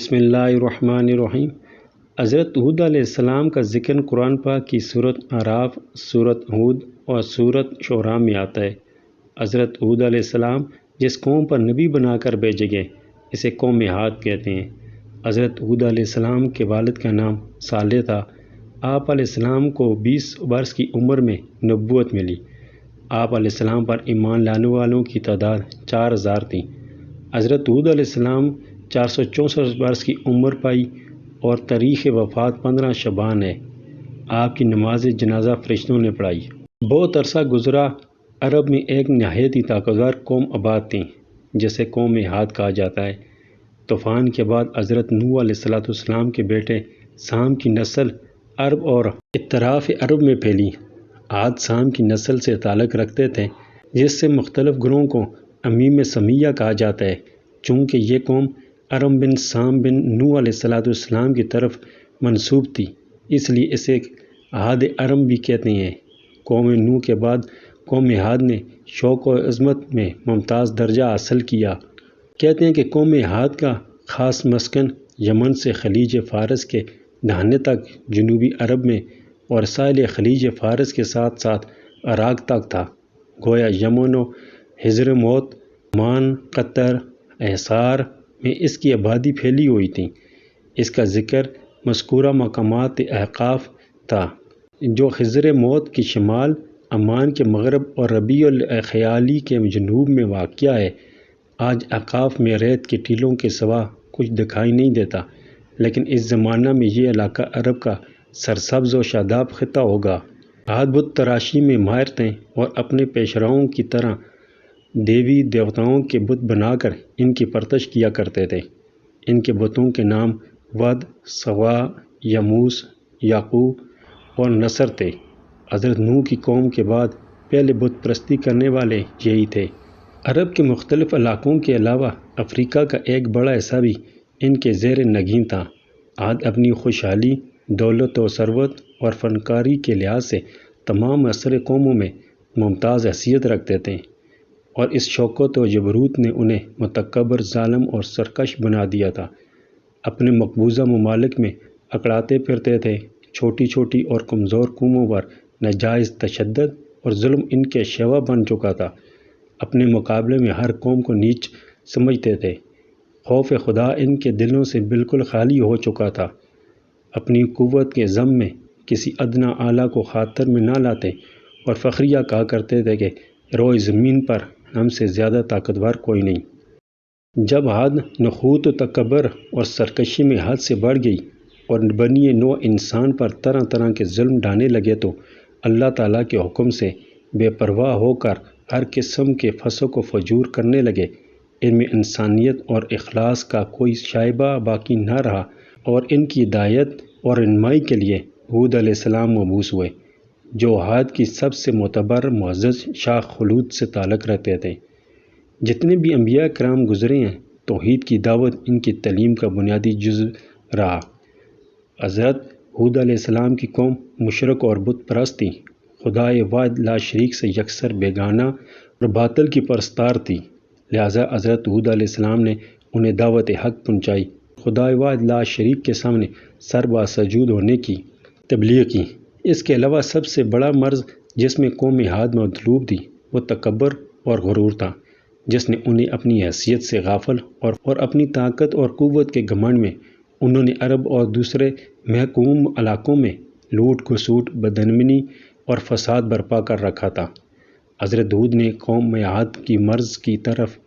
بسم اللہ الرحمن الرحیم۔ حضرت ہود علیہ السلام کا ذکر قرآن پاک کی سورۃ اعراف، سورۃ ہود اور سورۃ شعراء میں آتا ہے۔ حضرت ہود علیہ السلام جس قوم پر نبی بنا کر بھیجے گئے اسے قوم عاد کہتے ہیں۔ حضرت ہود علیہ السلام کے والد کا نام صالح تھا۔ آپ علیہ السلام کو 20 برس کی عمر میں نبوت ملی۔ آپ علیہ السلام پر ایمان لانے والوں کی تعداد 4000 تھی۔ حضرت ہود علیہ السلام 464 برس کی عمر پائی اور تاریخ وفات 15 شعبان ہے۔ آپ کی نماز جنازہ فرشتوں نے پڑھائی۔ بہت عرصہ گزرا، عرب میں ایک نہایت ہی طاقتور قوم آباد تھی جسے قوم عاد کہا جاتا ہے۔ طوفان کے بعد حضرت نوح علیہ السلام کے بیٹے سام کی نسل عرب اور اطراف عرب میں پھیلی۔ عاد سام کی نسل سے تعلق رکھتے تھے جس سے مختلف گروہوں کو عمیم سمیہ کہا جاتا ہے۔ چونکہ یہ قوم ارم بن سام بن نوح علیہ السلام کی طرف منسوب تھی اس لیے اسے عاد ارم بھی کہتے ہیں۔ قوم نوح کے بعد قوم عاد نے شوق و عظمت میں ممتاز درجہ حاصل کیا۔ کہتے ہیں کہ قوم عاد کا خاص مسکن یمن سے خلیج فارس کے دہانے تک جنوبی عرب میں اور ساحل خلیج فارس کے ساتھ ساتھ عراق تک تھا۔ گویا یمن و حضر موت، عمان، قطر، احصار میں اس کی آبادی پھیلی ہوئی تھی۔ اس کا ذکر مذکورہ مقامات احقاف تھا جو حضر موت کی شمال، عمان کے مغرب اور ربیع الخیالی کے جنوب میں واقع ہے۔ آج احقاف میں ریت کے ٹیلوں کے سوا کچھ دکھائی نہیں دیتا، لیکن اس زمانہ میں یہ علاقہ عرب کا سرسبز و شاداب خطہ ہوگا۔ عاد بت تراشی میں ماہر تھے اور اپنے پیشراؤں کی طرح دیوی دیوتاؤں کے بت بنا کر ان کی پرستش کیا کرتے تھے۔ ان کے بتوں کے نام ود، سوا، یموس، یعقوب اور نصر تھے۔ حضرت نوح کی قوم کے بعد پہلے بت پرستی کرنے والے یہی تھے۔ عرب کے مختلف علاقوں کے علاوہ افریقہ کا ایک بڑا حصہ بھی ان کے زیر نگین تھا۔ عاد اپنی خوشحالی، دولت و ثروت اور فنکاری کے لحاظ سے تمام معاصر قوموں میں ممتاز حیثیت رکھتے تھے، اور اس شوکت و جبروت نے انہیں متکبر، ظالم اور سرکش بنا دیا تھا۔ اپنے مقبوضہ ممالک میں اکڑاتے پھرتے تھے۔ چھوٹی چھوٹی اور کمزور قوموں پر ناجائز تشدد اور ظلم ان کے شیوا بن چکا تھا۔ اپنے مقابلے میں ہر قوم کو نیچ سمجھتے تھے۔ خوف خدا ان کے دلوں سے بالکل خالی ہو چکا تھا۔ اپنی قوت کے ضم میں کسی ادنیٰ اعلیٰ کو خاطر میں نہ لاتے اور فخریہ کہا کرتے تھے کہ روئے زمین پر ہم سے زیادہ طاقتور کوئی نہیں۔ جب عاد نخوت و تکبر اور سرکشی میں حد سے بڑھ گئی اور بنی نوع انسان پر طرح طرح کے ظلم ڈھانے لگے تو اللہ تعالیٰ کے حکم سے بے پرواہ ہو کر ہر قسم کے فسق و فجور کرنے لگے۔ ان میں انسانیت اور اخلاص کا کوئی شائبہ باقی نہ رہا اور ان کی ہدایت اور رہنمائی کے لیے ہود علیہ السلام مبعوث ہوئے جو عاد کی سب سے معتبر معزز شاخ خلود سے تعلق رکھتے تھے۔ جتنے بھی انبیاء کرام گزرے ہیں توحید کی دعوت ان کی تعلیم کا بنیادی جزو رہا۔ حضرت ہود علیہ السلام کی قوم مشرک اور بت پرست تھی، خدائے واحد لا شریک سے یکسر بیگانہ اور باطل کی پرستار تھی۔ لہٰذا حضرت ہود علیہ السلام نے انہیں دعوت حق پہنچائی، خدائے واحد لا شریک کے سامنے سر با سجود ہونے کی تبلیغ کی۔ اس کے علاوہ سب سے بڑا مرض جس میں قوم عاد مطلوب تھی وہ تکبر اور غرور تھا، جس نے انہیں اپنی حیثیت سے غافل اور اپنی طاقت اور قوت کے گھمنڈ میں انہوں نے عرب اور دوسرے محکوم علاقوں میں لوٹ کھسوٹ، بدامنی اور فساد برپا کر رکھا تھا۔ حضرت ہود نے قوم عاد کی مرض کی طرف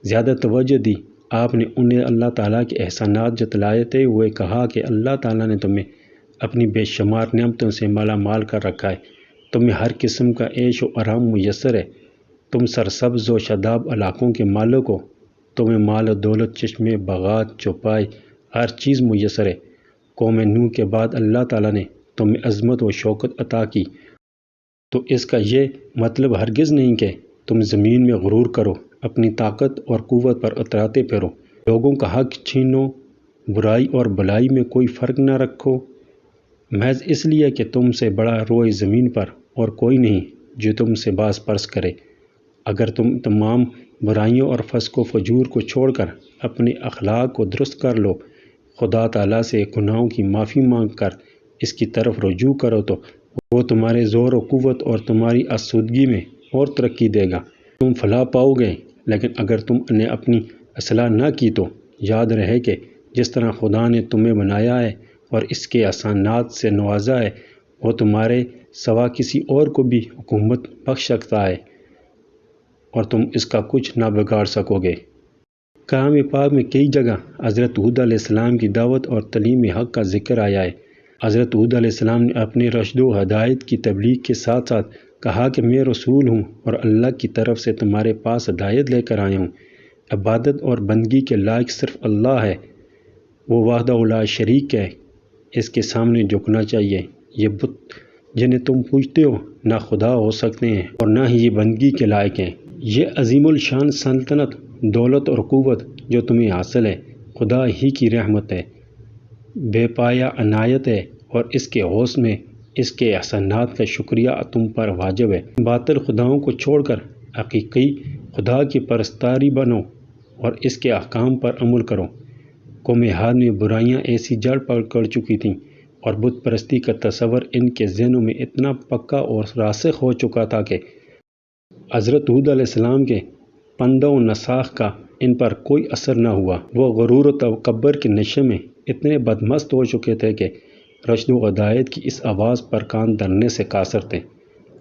زیادہ توجہ دی۔ آپ نے انہیں اللہ تعالیٰ کے احسانات جتلاتے ہوئے کہا کہ اللہ تعالیٰ نے تمہیں اپنی بے شمار نعمتوں سے مالا مال کر رکھا ہے، تمہیں ہر قسم کا عیش و آرام میسر ہے، تم سرسبز و شاداب علاقوں کے مالک ہو، تمہیں مال و دولت، چشمے، باغات، چوپائے، ہر چیز میسر ہے۔ قوم نوح کے بعد اللہ تعالیٰ نے تمہیں عظمت و شوکت عطا کی، تو اس کا یہ مطلب ہرگز نہیں کہ تم زمین میں غرور کرو، اپنی طاقت اور قوت پر اتراتے پھرو، لوگوں کا حق چھینو، برائی اور بلائی میں کوئی فرق نہ رکھو، محض اس لیے کہ تم سے بڑا روئے زمین پر اور کوئی نہیں جو تم سے باز پرس کرے۔ اگر تم تمام برائیوں اور فسق و فجور کو چھوڑ کر اپنے اخلاق کو درست کر لو، خدا تعالیٰ سے گناہوں کی معافی مانگ کر اس کی طرف رجوع کرو تو وہ تمہارے زور و قوت اور تمہاری آسودگی میں اور ترقی دے گا، تم فلاح پاؤ گے۔ لیکن اگر تم نے اپنی اصلاح نہ کی تو یاد رہے کہ جس طرح خدا نے تمہیں بنایا ہے اور اس کے احسانات سے نوازا ہے، وہ تمہارے سوا کسی اور کو بھی حکومت بخش سکتا ہے اور تم اس کا کچھ نہ بگاڑ سکو گے۔ کلام پاک میں کئی جگہ حضرت ہود علیہ السلام کی دعوت اور تعلیم حق کا ذکر آیا ہے۔ حضرت ہود علیہ السلام نے اپنے رشد و ہدایت کی تبلیغ کے ساتھ ساتھ کہا کہ میں رسول ہوں اور اللہ کی طرف سے تمہارے پاس ہدایت لے کر آیا ہوں۔ عبادت اور بندگی کے لائق صرف اللہ ہے، وہ وحدہ لا شریک ہے، اس کے سامنے جھکنا چاہیے۔ یہ بت جنہیں تم پوجتے ہو نہ خدا ہو سکتے ہیں اور نہ ہی یہ بندگی کے لائق ہیں۔ یہ عظیم الشان سلطنت، دولت اور قوت جو تمہیں حاصل ہے خدا ہی کی رحمت ہے، بے پایا عنایت ہے، اور اس کے حسن میں اس کے احسانات کا شکریہ تم پر واجب ہے۔ باطل خداؤں کو چھوڑ کر حقیقی خدا کی پرستاری بنو اور اس کے احکام پر عمل کرو۔ قوم عاد میں برائیاں ایسی جڑ پکڑ چکی تھیں اور بت پرستی کا تصور ان کے ذہنوں میں اتنا پکا اور راسخ ہو چکا تھا کہ حضرت ہود علیہ السلام کے پندہ و نساخ کا ان پر کوئی اثر نہ ہوا۔ وہ غرور و تکبر کے نشے میں اتنے بدمست ہو چکے تھے کہ رشد و ہدایت کی اس آواز پر کان دھرنے سے قاصر تھے۔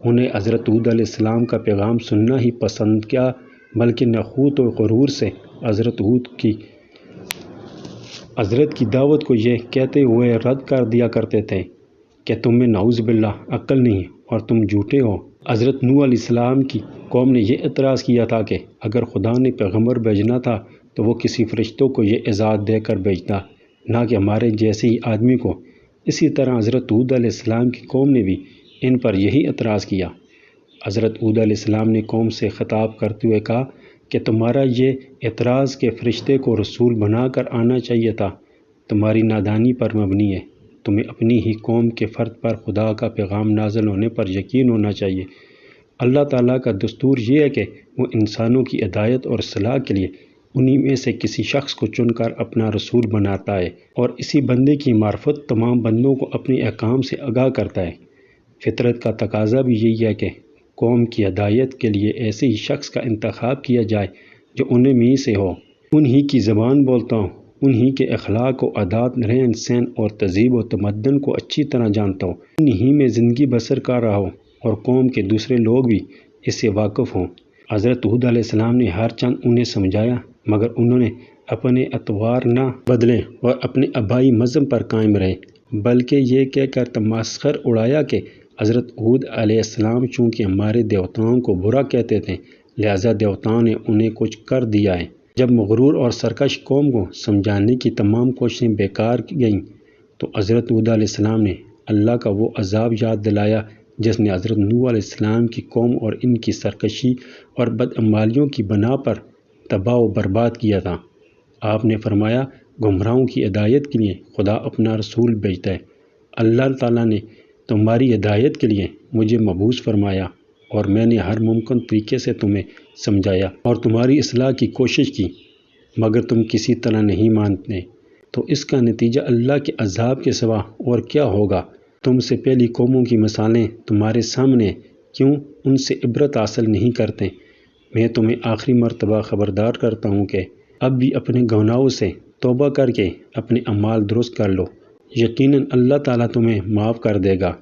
انہیں حضرت ہود علیہ السلام کا پیغام سننا ہی پسند کیا، بلکہ نخوت و غرور سے حضرت ہود کی دعوت کو یہ کہتے ہوئے رد کر دیا کرتے تھے کہ تم میں نعوذ باللہ عقل نہیں اور تم جھوٹے ہو۔ حضرت نوح علیہ السلام کی قوم نے یہ اعتراض کیا تھا کہ اگر خدا نے پیغمبر بھیجنا تھا تو وہ کسی فرشتوں کو یہ اعزاز دے کر بھیجتا، نہ کہ ہمارے جیسے ہی آدمی کو۔ اسی طرح حضرت ہود علیہ السلام کی قوم نے بھی ان پر یہی اعتراض کیا۔ حضرت ہود علیہ السلام نے قوم سے خطاب کرتے ہوئے کہا کہ تمہارا یہ اعتراض کہ فرشتے کو رسول بنا کر آنا چاہیے تھا تمہاری نادانی پر مبنی ہے۔ تمہیں اپنی ہی قوم کے فرد پر خدا کا پیغام نازل ہونے پر یقین ہونا چاہیے۔ اللہ تعالیٰ کا دستور یہ ہے کہ وہ انسانوں کی ہدایت اور اصلاح کے لیے انہی میں سے کسی شخص کو چن کر اپنا رسول بناتا ہے اور اسی بندے کی معرفت تمام بندوں کو اپنے احکام سے آگاہ کرتا ہے۔ فطرت کا تقاضا بھی یہی ہے کہ قوم کی ہدایت کے لیے ایسے ہی شخص کا انتخاب کیا جائے جو انہیں میں سے ہو، انہی کی زبان بولتا ہو، انہی کے اخلاق و عادات، رہن سہن اور تہذیب و تمدن کو اچھی طرح جانتا ہو، انہی میں زندگی بسر کر رہا ہو اور قوم کے دوسرے لوگ بھی اس سے واقف ہوں۔ حضرت ہود علیہ السلام نے ہر چند انہیں سمجھایا، مگر انہوں نے اپنے اطوار نہ بدلے اور اپنے آبائی مذہب پر قائم رہے، بلکہ یہ کہہ کر تمسخر اڑایا کہ حضرت ہود علیہ السلام چونکہ ہمارے دیوتاؤں کو برا کہتے تھے لہٰذا دیوتاؤں نے انہیں کچھ کر دیا ہے۔ جب مغرور اور سرکش قوم کو سمجھانے کی تمام کوششیں بیکار گئیں تو حضرت ہود علیہ السلام نے اللہ کا وہ عذاب یاد دلایا جس نے حضرت نوح علیہ السلام کی قوم اور ان کی سرکشی اور بدعمالیوں کی بنا پر تباہ و برباد کیا تھا۔ آپ نے فرمایا، گمراہوں کی ہدایت کے لیے خدا اپنا رسول بھیجتا ہے۔ اللہ تعالیٰ نے تمہاری ہدایت کے لیے مجھے مبعوث فرمایا اور میں نے ہر ممکن طریقے سے تمہیں سمجھایا اور تمہاری اصلاح کی کوشش کی، مگر تم کسی طرح نہیں مانتے، تو اس کا نتیجہ اللہ کے عذاب کے سوا اور کیا ہوگا؟ تم سے پہلی قوموں کی مثالیں تمہارے سامنے، کیوں ان سے عبرت حاصل نہیں کرتے؟ میں تمہیں آخری مرتبہ خبردار کرتا ہوں کہ اب بھی اپنے گناہوں سے توبہ کر کے اپنے اعمال درست کر لو، یقیناً اللہ تعالیٰ تمہیں معاف کر دے گا۔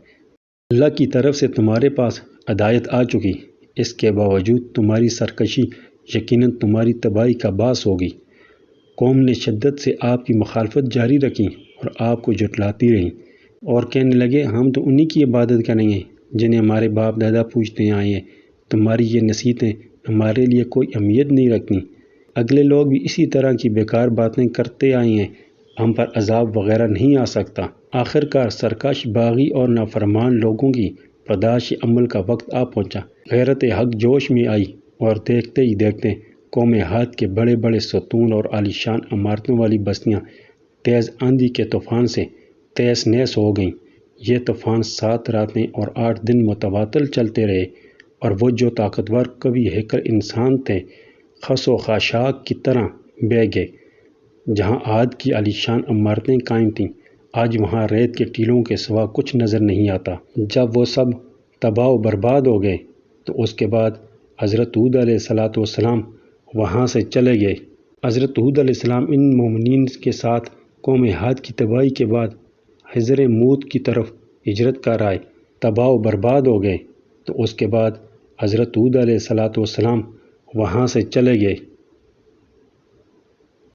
اللہ کی طرف سے تمہارے پاس ہدایت آ چکی، اس کے باوجود تمہاری سرکشی یقیناً تمہاری تباہی کا باعث ہوگی۔ قوم نے شدت سے آپ کی مخالفت جاری رکھی اور آپ کو جھٹلاتی رہیں اور کہنے لگے ہم تو انہی کی عبادت کریں گے جنہیں ہمارے باپ دادا پوجتے آئے ہیں، تمہاری یہ نصیحتیں ہمارے لیے کوئی اہمیت نہیں رکھتی۔ اگلے لوگ بھی اسی طرح کی بیکار باتیں کرتے آئے ہیں، ہم پر عذاب وغیرہ نہیں آ سکتا۔ آخرکار سرکش، باغی اور نافرمان لوگوں کی پاداش عمل کا وقت آ پہنچا۔ غیرت حق جوش میں آئی اور دیکھتے ہی دیکھتے قوم عاد کے بڑے بڑے ستون اور عالیشان عمارتوں والی بستیاں تیز آندھی کے طوفان سے تہس نہس ہو گئیں۔ یہ طوفان 7 راتیں اور 8 دن متواصل چلتے رہے اور وہ جو طاقتور قوی ہیکل انسان تھے خس و خاشاک کی طرح بہہ گئے۔ جہاں عاد کی عالیشان عمارتیں قائم تھیں، آج وہاں ریت کے ٹیلوں کے سوا کچھ نظر نہیں آتا۔ جب وہ سب تباہ و برباد ہو گئے تو اس کے بعد حضرت ہود علیہ السلام وہاں سے چلے گئے۔ حضرت ہود علیہ السلام ان مومنین کے ساتھ قوم عاد کی تباہی کے بعد حضر موت کی طرف ہجرت کر آئے، تباہ و برباد ہو گئے تو اس کے بعد حضرت ہود علیہ السلام وہاں سے چلے گئے۔